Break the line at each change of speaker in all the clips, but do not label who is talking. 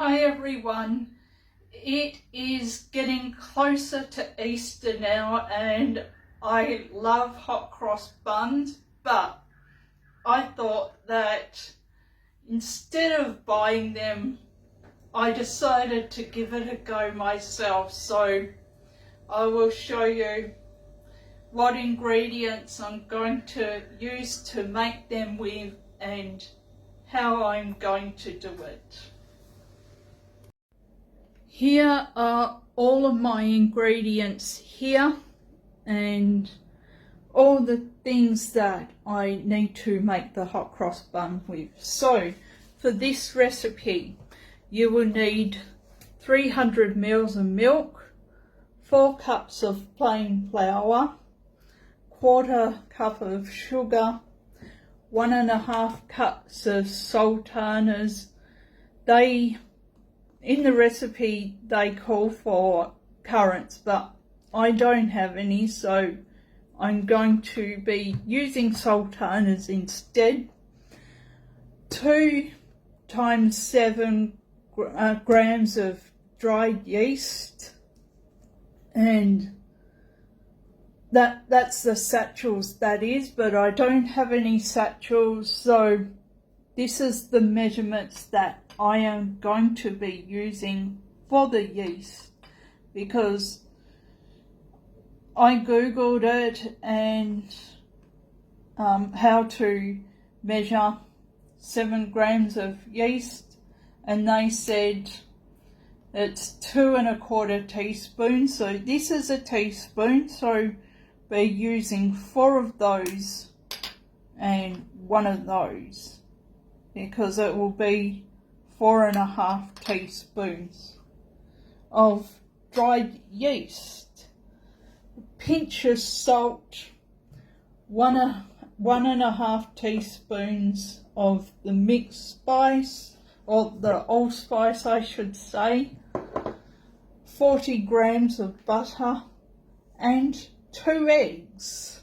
Hi everyone, it is getting closer to Easter now and I love hot cross buns, but I thought that instead of buying them I decided to give it a go myself, so I will show you what ingredients I'm going to use to make them with and how I'm going to do it. Here are all of my ingredients here and all the things that I need to make the hot cross bun with. So for this recipe you will need 300 ml of milk, 4 cups of plain flour, 1/4 cup of sugar, 1.5 cups of sultanas. In the recipe they call for currants, but I don't have any, so I'm going to be using sultanas instead. 2 times 7 grams of dried yeast, and that's the satchels that is, but I don't have any satchels, so this is the measurements that I am going to be using for the yeast, because I googled it and how to measure 7 grams of yeast, and they said it's 2 1/4 teaspoons. So this is a teaspoon, so we're using 4 of those and 1 of those, because it will be 4.5 teaspoons of dried yeast, a pinch of salt, 1.5 teaspoons of the mixed spice, or the allspice I should say, 40 grams of butter and 2 eggs.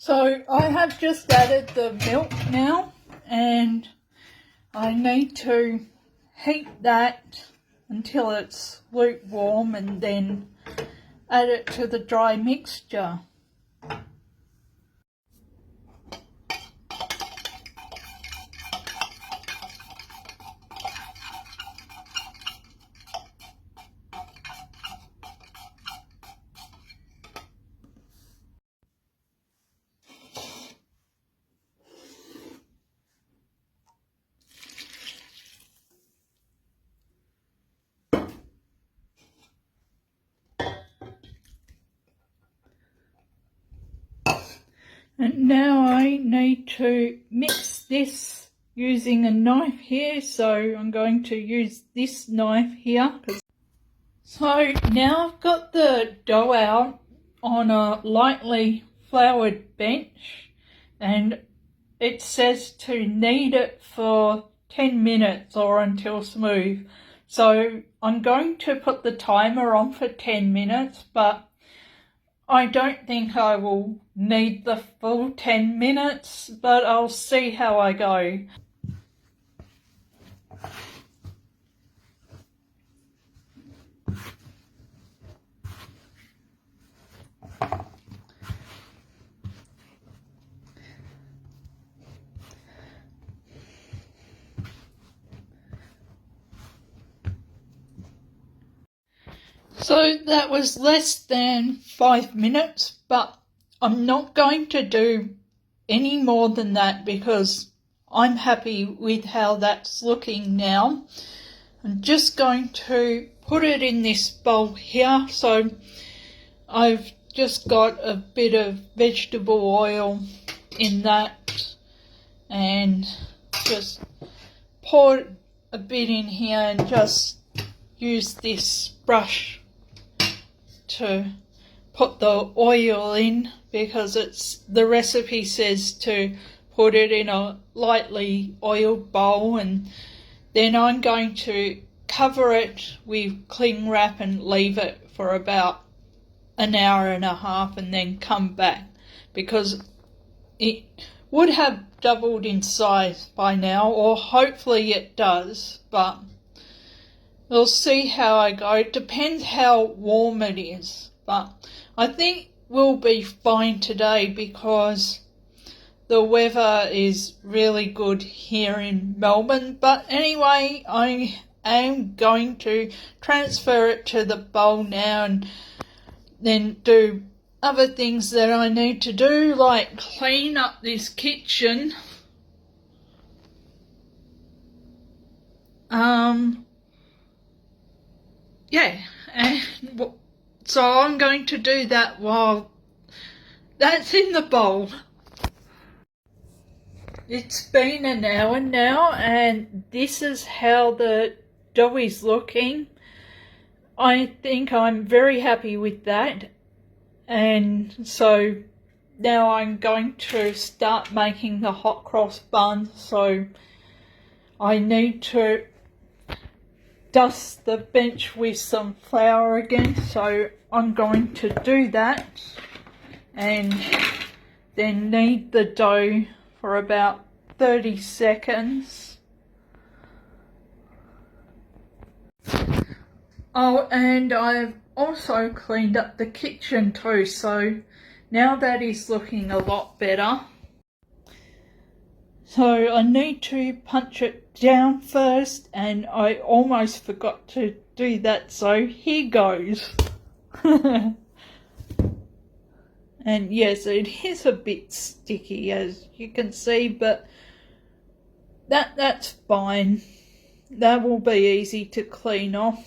So I have just added the milk now, and I need to heat that until it's lukewarm and then add it to the dry mixture. And now I need to mix this using a knife here, so I'm going to use this knife here. So now I've got the dough out on a lightly floured bench, and it says to knead it for 10 minutes or until smooth. So I'm going to put the timer on for 10 minutes, but I don't think I will need the full 10 minutes, but I'll see how I go. So that was less than 5 minutes, but I'm not going to do any more than that because I'm happy with how that's looking now. I'm just going to put it in this bowl here. So I've just got a bit of vegetable oil in that and just pour a bit in here and just use this brush to put the oil in, because the recipe says to put it in a lightly oiled bowl, and then I'm going to cover it with cling wrap and leave it for about an hour and a half and then come back, because it would have doubled in size by now, or hopefully it does, but we'll see how I go. It depends how warm it is, but I think we'll be fine today because the weather is really good here in Melbourne. But anyway, I am going to transfer it to the bowl now and then do other things that I need to do, like clean up this kitchen. Yeah, and so I'm going to do that while that's in the bowl. It's been an hour now and this is how the dough is looking. I think I'm very happy with that, and so now I'm going to start making the hot cross buns. So I need to dust the bench with some flour again, so I'm going to do that and then knead the dough for about 30 seconds. Oh, and I've also cleaned up the kitchen too, so now that is looking a lot better. So I need to punch it down first, and I almost forgot to do that, so here goes. And yes, it is a bit sticky as you can see, but that's fine. That will be easy to clean off.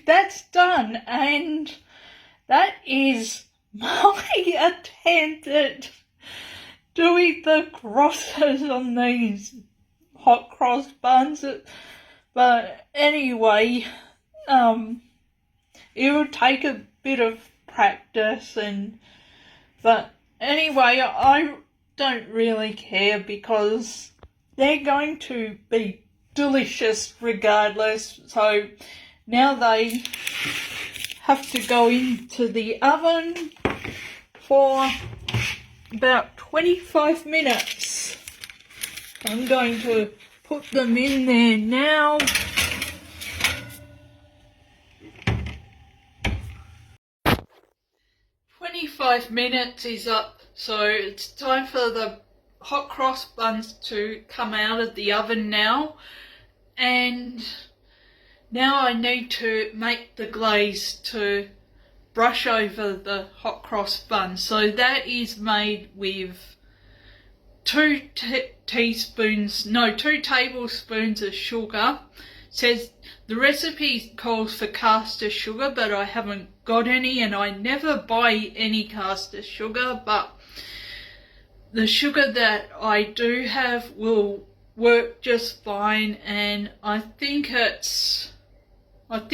that's done, and that is my attempt at doing the crosses on these hot cross buns. But anyway, it will take a bit of practice, but anyway, I don't really care because they're going to be delicious regardless. So now they have to go into the oven for about 25 minutes. I'm going to put them in there now. "25 minutes is up, so it's time for the hot cross buns to come out of the oven now. And now I need to make the glaze to brush over the hot cross buns. So that is made with 2 tablespoons of sugar. Says the recipe calls for caster sugar, but I haven't got any, and I never buy any caster sugar, but the sugar that I do have will work just fine, and I think it might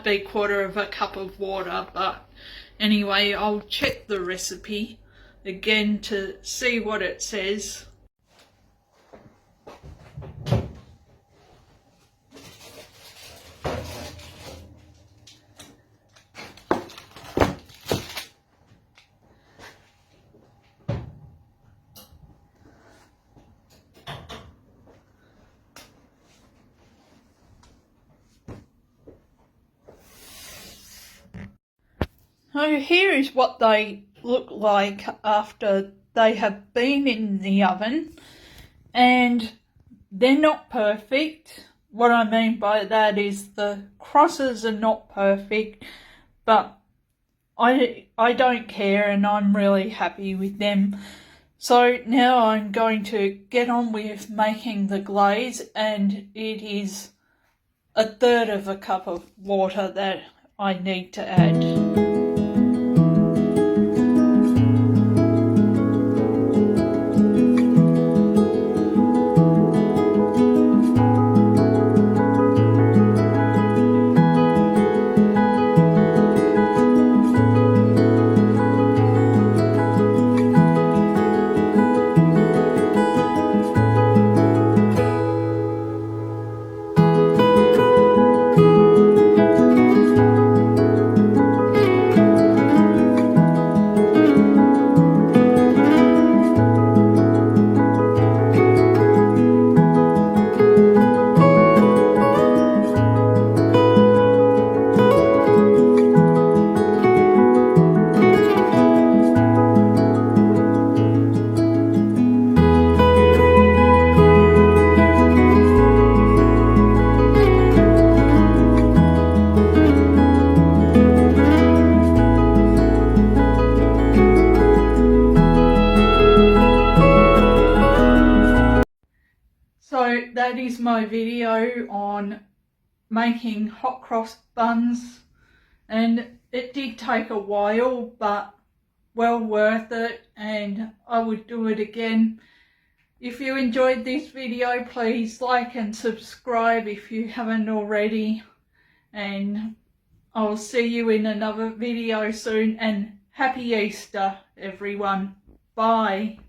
be 1/4 cup of water, but anyway, I'll check the recipe again to see what it says. So here is what they look like after they have been in the oven, and they're not perfect. What I mean by that is the crosses are not perfect, but I don't care, and I'm really happy with them. So now I'm going to get on with making the glaze, and it is 1/3 cup of water that I need to add. So that is my video on making hot cross buns, and it did take a while, but well worth it, and I would do it again. If you enjoyed this video, please like and subscribe if you haven't already, and I'll see you in another video soon, and happy Easter everyone. Bye.